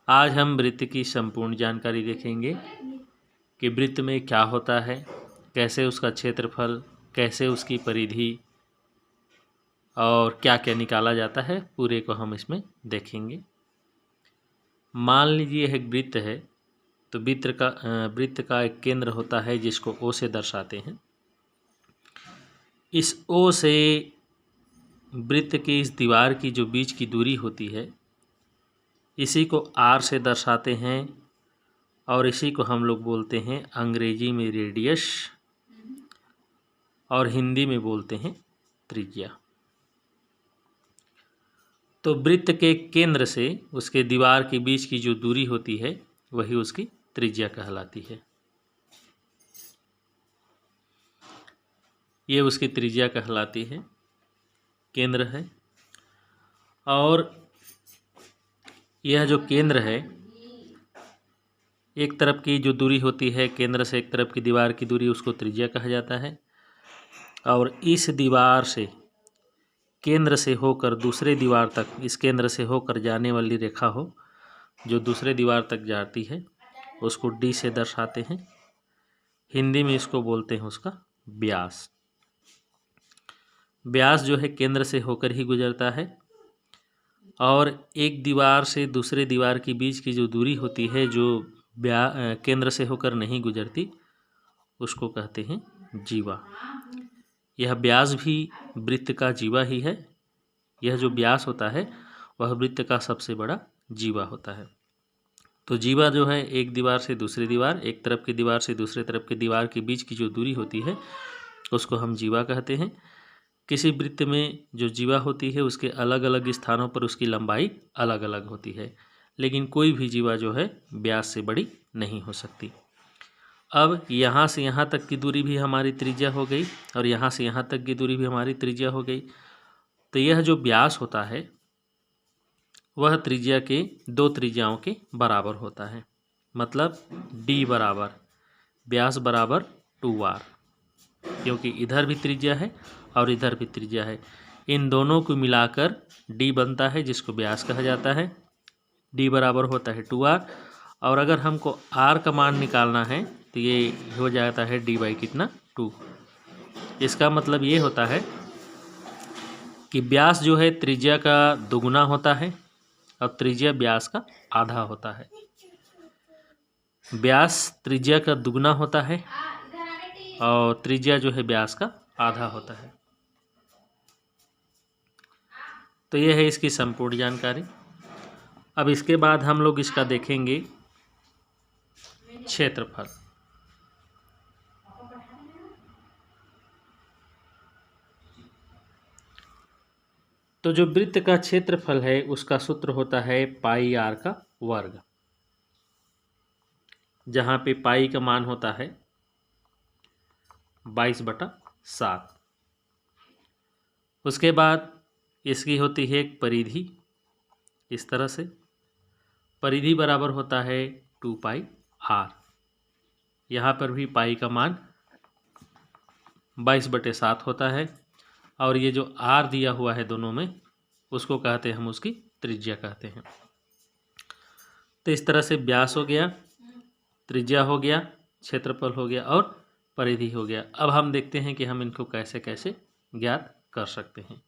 आज हम वृत्त की संपूर्ण जानकारी देखेंगे कि वृत्त में क्या होता है, कैसे उसका क्षेत्रफल, कैसे उसकी परिधि और क्या क्या निकाला जाता है, पूरे को हम इसमें देखेंगे। मान लीजिए एक वृत्त है, तो वृत्त का एक केंद्र होता है जिसको ओ से दर्शाते हैं। इस ओ से वृत्त की इस दीवार की जो बीच की दूरी होती है, इसी को आर से दर्शाते हैं और इसी को हम लोग बोलते हैं अंग्रेजी में रेडियस और हिंदी में बोलते हैं त्रिज्या। तो वृत्त के केंद्र से उसके दीवार के बीच की जो दूरी होती है वही उसकी त्रिज्या कहलाती है। ये उसकी त्रिज्या कहलाती है, केंद्र है। और यह जो केंद्र है, एक तरफ की जो दूरी होती है केंद्र से एक तरफ की दीवार की दूरी, उसको त्रिज्या कहा जाता है। और इस दीवार से केंद्र से होकर दूसरे दीवार तक, इस केंद्र से होकर जाने वाली रेखा हो जो दूसरे दीवार तक जाती है, उसको डी से दर्शाते हैं। हिंदी में इसको बोलते हैं उसका व्यास। व्यास जो है केंद्र से होकर ही गुजरता है और एक दीवार से दूसरे दीवार के बीच की जो दूरी होती है जो केंद्र से होकर नहीं गुजरती, उसको कहते हैं जीवा। यह व्यास भी वृत्त का जीवा ही है। यह जो व्यास होता है वह वृत्त का सबसे बड़ा जीवा होता है। तो जीवा जो है एक दीवार से दूसरी दीवार, एक तरफ की दीवार से दूसरे तरफ की दीवार के बीच की जो दूरी होती है उसको हम जीवा कहते हैं। किसी वृत्त में जो जीवा होती है उसके अलग अलग स्थानों पर उसकी लंबाई अलग अलग होती है, लेकिन कोई भी जीवा जो है व्यास से बड़ी नहीं हो सकती। अब यहाँ से यहाँ तक की दूरी भी हमारी त्रिज्या हो गई और यहाँ से यहाँ तक की दूरी भी हमारी त्रिज्या हो गई। तो यह जो व्यास होता है वह त्रिज्या के दो त्रिज्याओं के बराबर होता है। मतलब डी बराबर व्यास बराबर 2r, क्योंकि इधर भी त्रिज्या है और इधर भी त्रिज्या है। इन दोनों को मिलाकर डी बनता है जिसको व्यास कहा जाता है। डी बराबर होता है 2r। और अगर हमको r का मान निकालना है तो ये हो जाता है डी बाई कितना 2। इसका मतलब ये होता है कि व्यास जो है त्रिज्या का दुगुना होता है और त्रिज्या व्यास का आधा होता है। व्यास त्रिज्या का दुगुना होता है और त्रिज्या जो है व्यास का आधा होता है। तो यह है इसकी संपूर्ण जानकारी। अब इसके बाद हम लोग इसका देखेंगे क्षेत्रफल। तो जो वृत्त का क्षेत्रफल है उसका सूत्र होता है पाई आर का वर्ग, जहाँ पे पाई का मान होता है 22/7। उसके बाद इसकी होती है एक परिधि, इस तरह से परिधि बराबर होता है 2πr। यहाँ पर भी पाई का मान 22/7 होता है और ये जो r दिया हुआ है दोनों में, उसको कहते हैं हम उसकी त्रिज्या कहते हैं। तो इस तरह से व्यास हो गया, त्रिज्या हो गया, क्षेत्रफल हो गया और परिधि हो गया। अब हम देखते हैं कि हम इनको कैसे कैसे ज्ञात कर सकते हैं।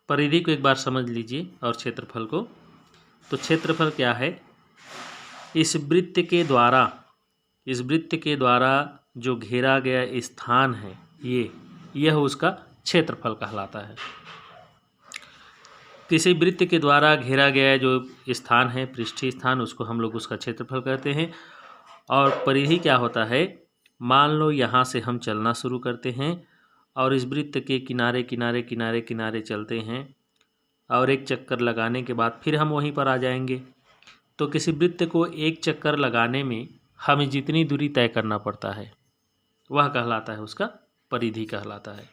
परिधि को एक बार समझ लीजिए और क्षेत्रफल को। तो क्षेत्रफल क्या है? इस वृत्त के द्वारा जो घेरा गया स्थान है यह उसका क्षेत्रफल कहलाता है। किसी वृत्त के द्वारा घेरा गया जो स्थान है, पृष्ठीय स्थान, उसको हम लोग उसका क्षेत्रफल कहते हैं। और परिधि क्या होता है? मान लो यहाँ से हम चलना शुरू करते हैं और इस वृत्त के किनारे किनारे किनारे किनारे चलते हैं और एक चक्कर लगाने के बाद फिर हम वहीं पर आ जाएंगे। तो किसी वृत्त को एक चक्कर लगाने में हमें जितनी दूरी तय करना पड़ता है वह कहलाता है उसका परिधि कहलाता है।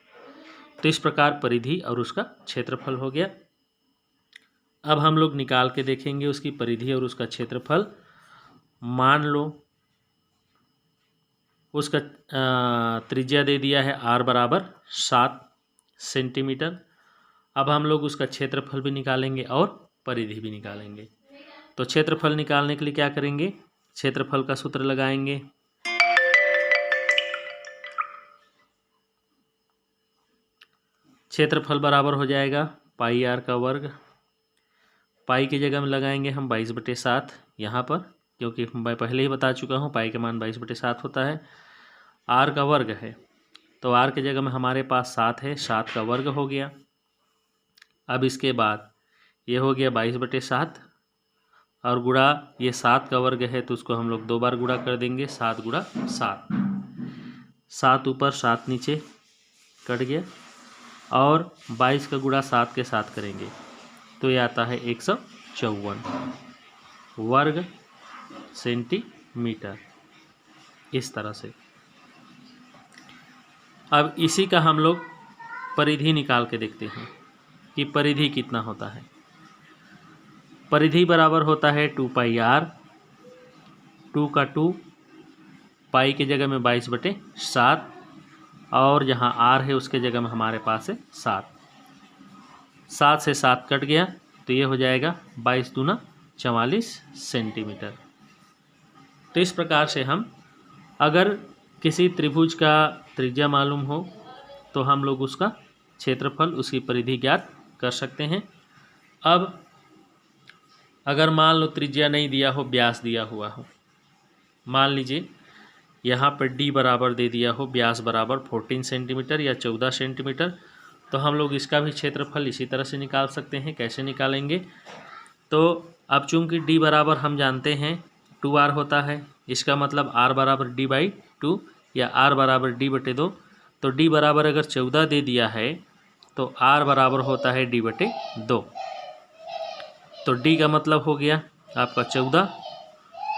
तो इस प्रकार परिधि और उसका क्षेत्रफल हो गया। अब हम लोग निकाल के देखेंगे उसकी परिधि और उसका क्षेत्रफल। मान लो उसका त्रिज्या दे दिया है r बराबर 7 सेंटीमीटर। अब हम लोग उसका क्षेत्रफल भी निकालेंगे और परिधि भी निकालेंगे। तो क्षेत्रफल निकालने के लिए क्या करेंगे, क्षेत्रफल का सूत्र लगाएंगे। क्षेत्रफल बराबर हो जाएगा पाई आर का वर्ग। पाई की जगह में लगाएंगे हम 22/7 यहाँ पर, क्योंकि मैं पहले ही बता चुका हूँ पाई का मान 22/7 होता है। आर का वर्ग है तो आर की जगह में हमारे पास 7 है, 7 का वर्ग हो गया। अब इसके बाद ये हो गया 22/7 और गुणा ये 7 का वर्ग है तो उसको हम लोग 2 बार गुणा कर देंगे, 7 गुणा 7, 7 ऊपर 7 नीचे कट गया और 22 का गुणा 7 के साथ करेंगे तो ये आता है 154 वर्ग सेंटीमीटर। इस तरह से अब इसी का हम लोग परिधि निकाल के देखते हैं कि परिधि कितना होता है। परिधि बराबर होता है 2πr, 2 का 2, पाई की जगह में 22/7 और जहाँ r है उसके जगह में हमारे पास है 7, 7 से 7 कट गया तो ये हो जाएगा 22 दूना 44 सेंटीमीटर। तो इस प्रकार से हम अगर किसी त्रिभुज का त्रिज्या मालूम हो तो हम लोग उसका क्षेत्रफल, उसकी परिधि ज्ञात कर सकते हैं। अब अगर मान लो त्रिज्या नहीं दिया हो, व्यास दिया हुआ हो, मान लीजिए यहाँ पर d बराबर दे दिया हो, व्यास बराबर 14 सेंटीमीटर या 14 सेंटीमीटर, तो हम लोग इसका भी क्षेत्रफल इसी तरह से निकाल सकते हैं। कैसे निकालेंगे, तो अब चूंकि d बराबर हम जानते हैं 2r होता है, इसका मतलब r बराबर d/2 या r बराबर d/2, तो d बराबर अगर 14 दे दिया है तो r बराबर होता है d/2, तो d का मतलब हो गया आपका 14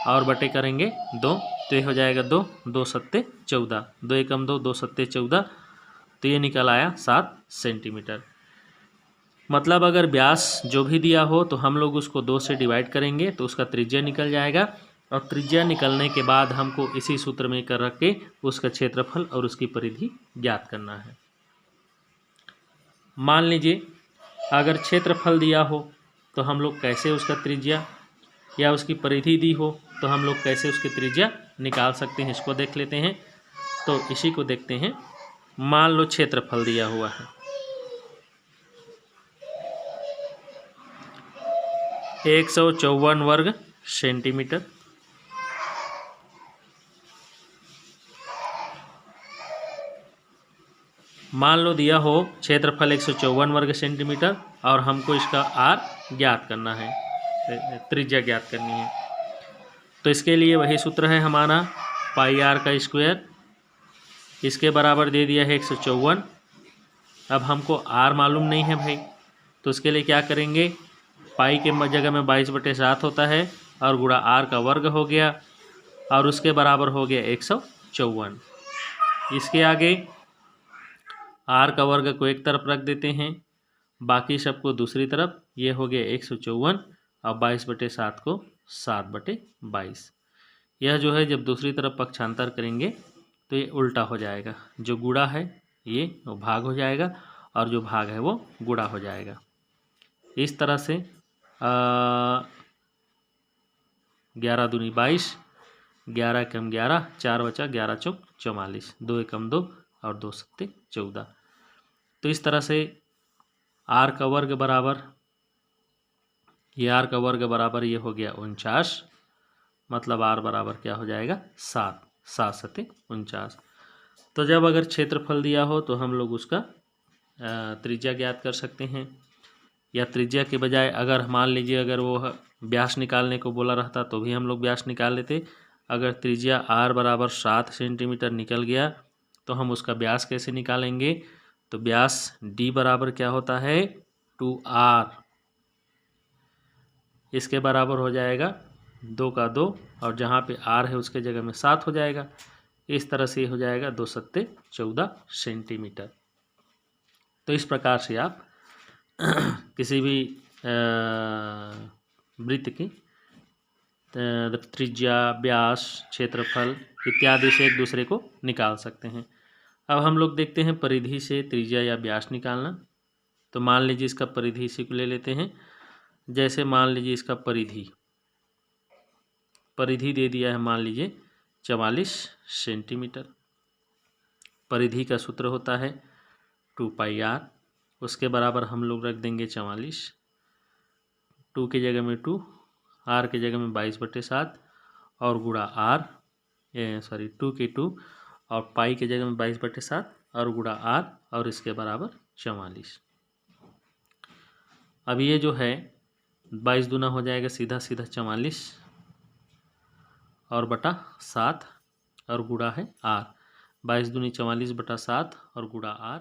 और बटे करेंगे 2 तो ये हो जाएगा 2, 2 सत्ते 14, 2 एकम 2, 2 सत्ते 14, तो ये निकल आया 7 सेंटीमीटर। मतलब अगर व्यास जो भी दिया हो तो हम लोग उसको 2 से डिवाइड करेंगे तो उसका त्रिज्या निकल जाएगा और त्रिज्या निकलने के बाद हमको इसी सूत्र में कर रख के उसका क्षेत्रफल और उसकी परिधि ज्ञात करना है। मान लीजिए अगर क्षेत्रफल दिया हो तो हम लोग कैसे उसका त्रिज्या या उसकी परिधि दी हो तो हम लोग कैसे उसकी त्रिज्या निकाल सकते हैं, इसको देख लेते हैं। तो इसी को देखते हैं। मान लो क्षेत्रफल दिया हुआ है 154 वर्ग सेंटीमीटर, मान लो दिया हो क्षेत्रफल 154 वर्ग सेंटीमीटर और हमको इसका r ज्ञात करना है, त्रिज्या ज्ञात करनी है। तो इसके लिए वही सूत्र है हमारा पाई आर का स्क्वायर, इसके बराबर दे दिया है 154। अब हमको r मालूम नहीं है भाई, तो उसके लिए क्या करेंगे, पाई के जगह में 22/7 होता है और गुणा r का वर्ग हो गया और उसके बराबर हो गया 154। इसके आगे r का वर्ग को एक तरफ रख देते हैं, बाकी सबको दूसरी तरफ, ये हो गया 154 और 22/7 को 7/22। यह जो है जब दूसरी तरफ पक्षांतर करेंगे तो ये उल्टा हो जाएगा, जो गुणा है ये वो भाग हो जाएगा और जो भाग है वो गुणा हो जाएगा। इस तरह से 11 दूनी 22, 11 एकम 11, 4 बचा, 11 चौक 44, 2 एकम 2 और 2 सत्ते 14। तो इस तरह से r का वर्ग बराबर, ये r का वर्ग बराबर ये हो गया 49, मतलब r बराबर क्या हो जाएगा 7, 7 सत्ते 49। तो जब अगर क्षेत्रफल दिया हो तो हम लोग उसका त्रिज्या ज्ञात कर सकते हैं, या त्रिज्या के बजाय अगर मान लीजिए अगर वो व्यास निकालने को बोला रहता तो भी हम लोग व्यास निकाल लेते। अगर त्रिज्या r बराबर 7 सेंटीमीटर निकल गया तो हम उसका व्यास कैसे निकालेंगे, तो व्यास d बराबर क्या होता है 2r, इसके बराबर हो जाएगा 2 का 2 और जहाँ पे r है उसके जगह में 7 हो जाएगा। इस तरह से हो जाएगा 2 सत्ते 14 सेंटीमीटर। तो इस प्रकार से आप किसी भी वृत्त की त्रिज्या, व्यास, क्षेत्रफल इत्यादि से एक दूसरे को निकाल सकते हैं। अब हम लोग देखते हैं परिधि से त्रिज्या या व्यास निकालना। तो मान लीजिए इसका परिधि इसी को ले लेते हैं। जैसे मान लीजिए इसका परिधि दे दिया है, मान लीजिए 44 सेंटीमीटर। परिधि का सूत्र होता है 2πr, उसके बराबर हम लोग रख देंगे 44, 2 की जगह में 2, r की जगह में 22/7 और गुणा r, 2 की 2 और पाई की जगह में 22/7 और गुणा r और इसके बराबर 44। अब ये जो है 22 दूना हो जाएगा सीधा सीधा 44 और बटा 7 और गुणा है r, 22 दूनी 44/7 और गुणा r